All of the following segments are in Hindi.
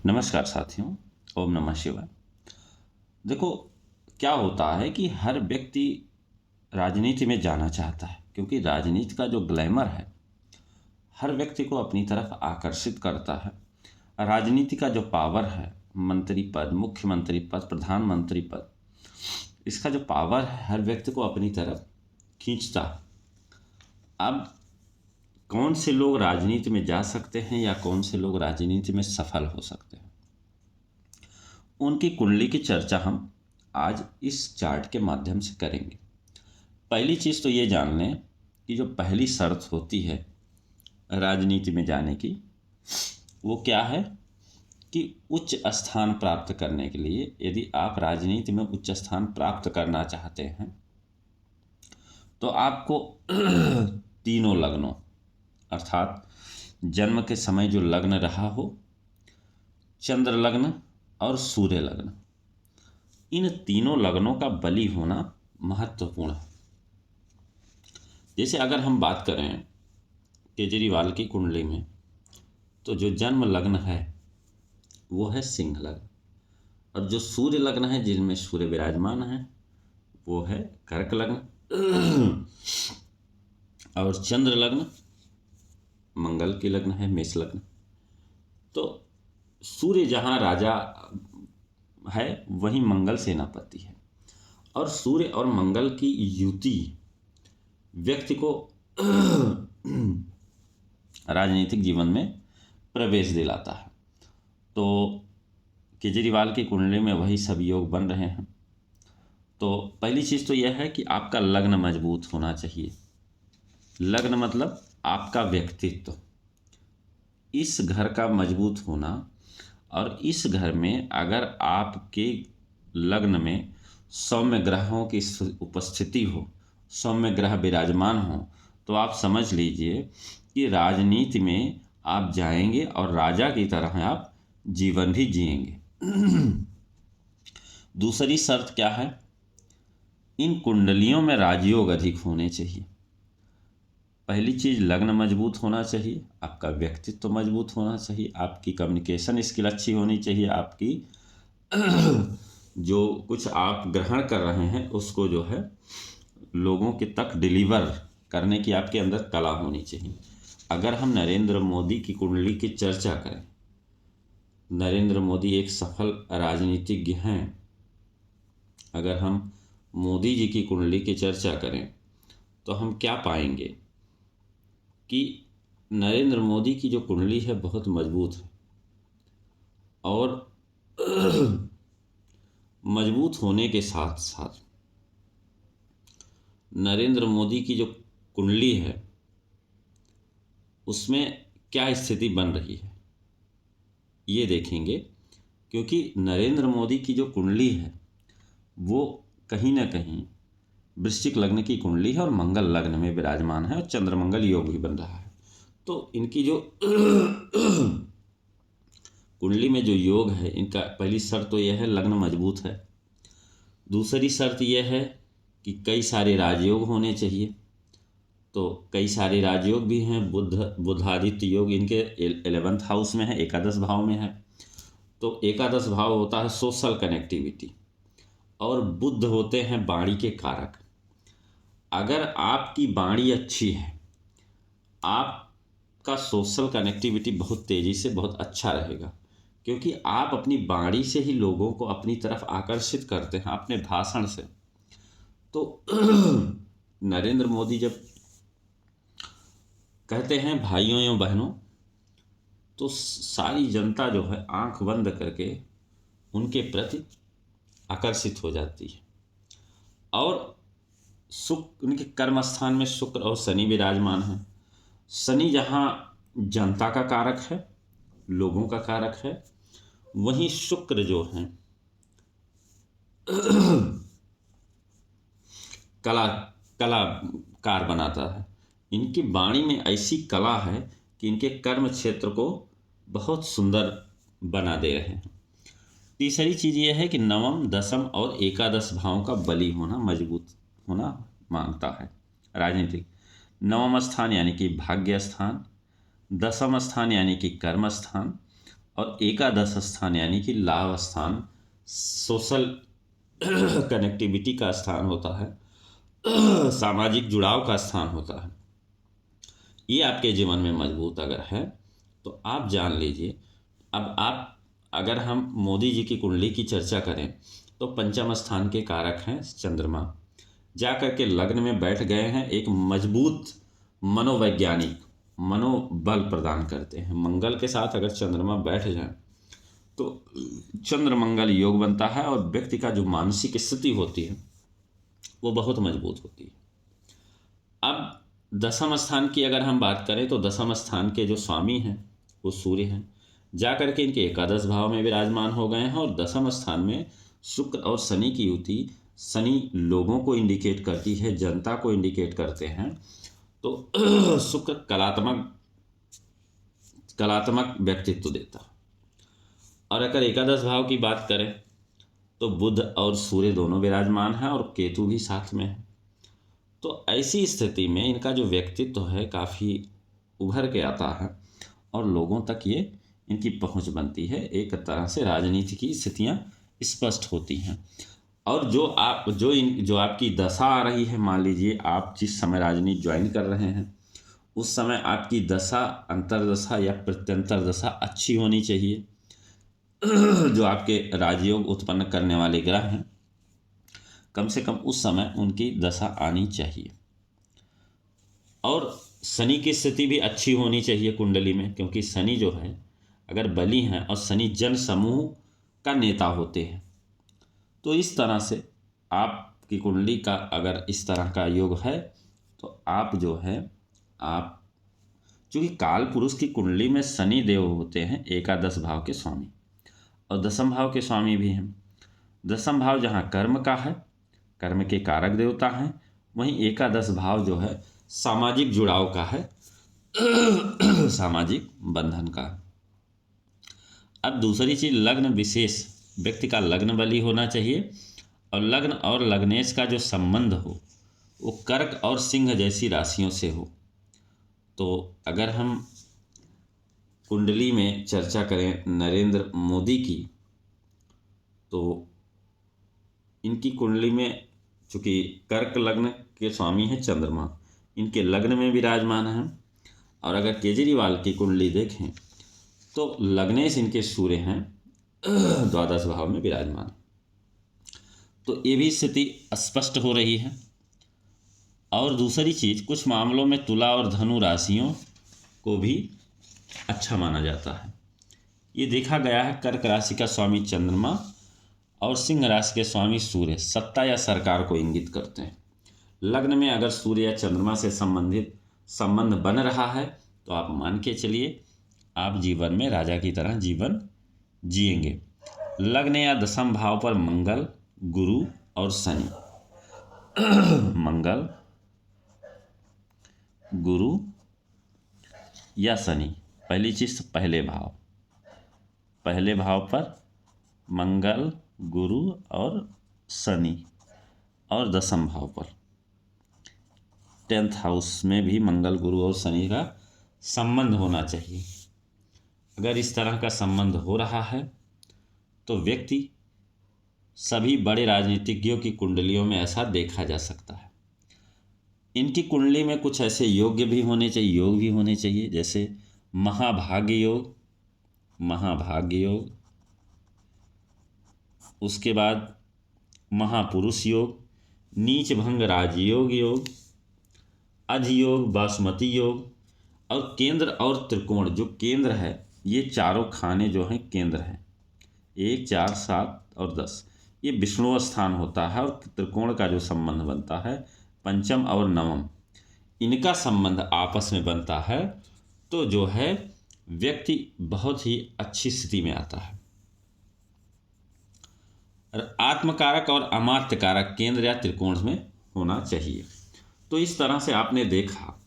नमस्कार साथियों। ओम नमः शिवाय। देखो, क्या होता है कि हर व्यक्ति राजनीति में जाना चाहता है, क्योंकि राजनीति का जो ग्लैमर है हर व्यक्ति को अपनी तरफ आकर्षित करता है। राजनीति का जो पावर है, मंत्री पद, मुख्यमंत्री पद, प्रधानमंत्री पद, इसका जो पावर है हर व्यक्ति को अपनी तरफ खींचता है। अब कौन से लोग राजनीति में जा सकते हैं या कौन से लोग राजनीति में सफल हो सकते हैं, उनकी कुंडली की चर्चा हम आज इस चार्ट के माध्यम से करेंगे। पहली चीज़ तो ये जान लें कि जो पहली शर्त होती है राजनीति में जाने की, वो क्या है कि उच्च स्थान प्राप्त करने के लिए, यदि आप राजनीति में उच्च स्थान प्राप्त करना चाहते हैं तो आपको तीनों लग्नों अर्थात जन्म के समय जो लग्न रहा हो, चंद्र लग्न और सूर्य लग्न, इन तीनों लग्नों का बली होना महत्वपूर्ण है। जैसे अगर हम बात करें केजरीवाल की कुंडली में, तो जो जन्म लग्न है वो है सिंह लग्न, और जो सूर्य लग्न है जिनमें सूर्य विराजमान है वो है कर्क लग्न, और चंद्र लग्न मंगल की लग्न है मेष लग्न। तो सूर्य जहाँ राजा है वहीं मंगल सेनापति है, और सूर्य और मंगल की युति व्यक्ति को राजनीतिक जीवन में प्रवेश दिलाता है। तो केजरीवाल की कुंडली में वही सब योग बन रहे हैं। तो पहली चीज़ तो यह है कि आपका लग्न मजबूत होना चाहिए। लग्न मतलब आपका व्यक्तित्व, इस घर का मजबूत होना, और इस घर में अगर आपके लग्न में सौम्य ग्रहों की उपस्थिति हो, सौम्य ग्रह विराजमान हो, तो आप समझ लीजिए कि राजनीति में आप जाएंगे और राजा की तरह आप जीवन भी जिएंगे। दूसरी शर्त क्या है? इन कुंडलियों में राजयोग अधिक होने चाहिए। पहली चीज़ लग्न मजबूत होना चाहिए, आपका व्यक्तित्व मजबूत होना चाहिए, आपकी कम्युनिकेशन स्किल अच्छी होनी चाहिए, आपकी जो कुछ आप ग्रहण कर रहे हैं उसको जो है लोगों के तक डिलीवर करने की आपके अंदर कला होनी चाहिए। अगर हम नरेंद्र मोदी की कुंडली की चर्चा करें, नरेंद्र मोदी एक सफल राजनीतिज्ञ हैं। अगर हम मोदी जी की कुंडली की चर्चा करें तो हम क्या पाएंगे कि नरेंद्र मोदी की जो कुंडली है बहुत मजबूत है, और मजबूत होने के साथ साथ नरेंद्र मोदी की जो कुंडली है उसमें क्या स्थिति बन रही है ये देखेंगे। क्योंकि नरेंद्र मोदी की जो कुंडली है वो कहीं ना कहीं वृश्चिक लग्न की कुंडली है और मंगल लग्न में विराजमान है, और चंद्र मंगल योग भी बन रहा है। तो इनकी जो कुंडली में जो योग है, इनका पहली शर्त तो यह है लग्न मजबूत है। दूसरी शर्त यह है कि कई सारे राजयोग होने चाहिए। तो कई सारे राजयोग भी हैं। बुधादित्य योग इनके 11th हाउस में है, एकादश भाव में है। तो एकादश भाव होता है सोशल कनेक्टिविटी, और बुध होते हैं वाणी के कारक। अगर आपकी वाणी अच्छी है, आपका सोशल कनेक्टिविटी बहुत तेज़ी से बहुत अच्छा रहेगा, क्योंकि आप अपनी वाणी से ही लोगों को अपनी तरफ आकर्षित करते हैं, अपने भाषण से। तो नरेंद्र मोदी जब कहते हैं भाइयों एवं बहनों, तो सारी जनता जो है आंख बंद करके उनके प्रति आकर्षित हो जाती है। और शुक्र, उनके कर्म स्थान में शुक्र और शनि विराजमान है। शनि जहाँ जनता का कारक है, लोगों का कारक है, वहीं शुक्र जो है कलाकार बनाता है। इनकी वाणी में ऐसी कला है कि इनके कर्म क्षेत्र को बहुत सुंदर बना दे रहे हैं। तीसरी चीज़ यह है कि नवम, दसम और एकादश भावों का बली होना, मजबूत होना मांगता है राजनीतिक। नवम स्थान यानी कि भाग्य स्थान, दसम स्थान यानी कि कर्म स्थान, और एकादश स्थान यानी कि लाभ स्थान सोशल कनेक्टिविटी का स्थान होता है, सामाजिक जुड़ाव का स्थान होता है। ये आपके जीवन में मजबूत अगर है तो आप जान लीजिए। अब आप अगर हम मोदी जी की कुंडली की चर्चा करें तो पंचम स्थान के कारक हैं चंद्रमा, जा कर के लग्न में बैठ गए हैं, एक मजबूत मनोवैज्ञानिक मनोबल प्रदान करते हैं। मंगल के साथ अगर चंद्रमा बैठ जाए तो चंद्र मंगल योग बनता है और व्यक्ति का जो मानसिक स्थिति होती है वो बहुत मजबूत होती है। अब दसम स्थान की अगर हम बात करें तो दसम स्थान के जो स्वामी हैं वो सूर्य हैं, जाकर के इनके एकादश भाव में विराजमान हो गए हैं। और दसम स्थान में शुक्र और शनि की युति, शनि लोगों को इंडिकेट करती है, जनता को इंडिकेट करते हैं। तो शुक्र कलात्मक व्यक्तित्व देता। और अगर एकादश भाव की बात करें तो बुध और सूर्य दोनों विराजमान हैं और केतु भी साथ में है। तो ऐसी स्थिति में इनका जो व्यक्तित्व है काफ़ी उभर के आता है और लोगों तक ये इनकी पहुंच बनती है। एक तरह से राजनीति की स्थितियां स्पष्ट होती हैं। और जो आपकी दशा आ रही है, मान लीजिए आप जिस समय राजनीति ज्वाइन कर रहे हैं उस समय आपकी दशा, अंतर्दशा या प्रत्यंतर दशा अच्छी होनी चाहिए। जो आपके राजयोग उत्पन्न करने वाले ग्रह हैं कम से कम उस समय उनकी दशा आनी चाहिए। और शनि की स्थिति भी अच्छी होनी चाहिए कुंडली में, क्योंकि शनि जो है अगर बली हैं और शनि जन समूह का नेता होते हैं, तो इस तरह से आपकी कुंडली का अगर इस तरह का योग है तो आप जो है आप चूँकि काल पुरुष की कुंडली में शनि देव होते हैं एकादश भाव के स्वामी और दसम भाव के स्वामी भी हैं। दसम भाव जहाँ कर्म का है, कर्म के कारक देवता हैं, वहीं एकादश भाव जो है सामाजिक जुड़ाव का है, सामाजिक बंधन का। अब दूसरी चीज, लग्न विशेष व्यक्ति का लग्न बली होना चाहिए और लग्न और लग्नेश का जो संबंध हो वो कर्क और सिंह जैसी राशियों से हो। तो अगर हम कुंडली में चर्चा करें नरेंद्र मोदी की, तो इनकी कुंडली में चूँकि कर्क लग्न के स्वामी हैं चंद्रमा, इनके लग्न में विराजमान हैं। और अगर केजरीवाल की कुंडली देखें तो लग्नेश इनके सूर्य हैं द्वादश भाव में विराजमान। तो ये भी स्थिति स्पष्ट हो रही है। और दूसरी चीज, कुछ मामलों में तुला और धनु राशियों को भी अच्छा माना जाता है। ये देखा गया है कर्क राशि का स्वामी चंद्रमा और सिंह राशि के स्वामी सूर्य सत्ता या सरकार को इंगित करते हैं। लग्न में अगर सूर्य या चंद्रमा से संबंध बन रहा है तो आप मान के चलिए आप जीवन में राजा की तरह जीवन जिएंगे। लग्न या दसम भाव पर मंगल, गुरु और शनि मंगल, गुरु या शनि, पहली चीज पहले भाव पर मंगल, गुरु और शनि, और दसम भाव पर 10th हाउस में भी मंगल, गुरु और शनि का संबंध होना चाहिए। अगर इस तरह का संबंध हो रहा है तो व्यक्ति, सभी बड़े राजनीतिज्ञों की कुंडलियों में ऐसा देखा जा सकता है। इनकी कुंडली में कुछ ऐसे योग भी होने चाहिए, जैसे महाभाग्य योग, उसके बाद महापुरुष योग, नीच भंग राजयोग, अधियोग, बासमती योग, और केंद्र और त्रिकोण। जो केंद्र है, ये चारों खाने जो हैं केंद्र हैं, 1, 4, 7 और 10, ये विष्णु स्थान होता है। और त्रिकोण का जो संबंध बनता है पंचम और नवम, इनका संबंध आपस में बनता है तो जो है व्यक्ति बहुत ही अच्छी स्थिति में आता है। आत्मकारक और अमात्य कारक केंद्र या त्रिकोण में होना चाहिए। तो इस तरह से आपने देखा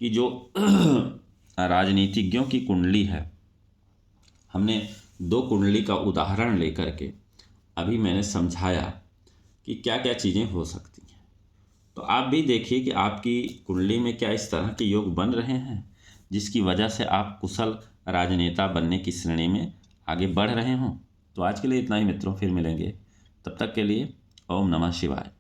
कि जो राजनीतिज्ञों की कुंडली है, हमने 2 कुंडली का उदाहरण लेकर के अभी मैंने समझाया कि क्या क्या चीज़ें हो सकती हैं। तो आप भी देखिए कि आपकी कुंडली में क्या इस तरह के योग बन रहे हैं जिसकी वजह से आप कुशल राजनेता बनने की श्रेणी में आगे बढ़ रहे हों। तो आज के लिए इतना ही मित्रों, फिर मिलेंगे। तब तक के लिए ओम नमः शिवाय।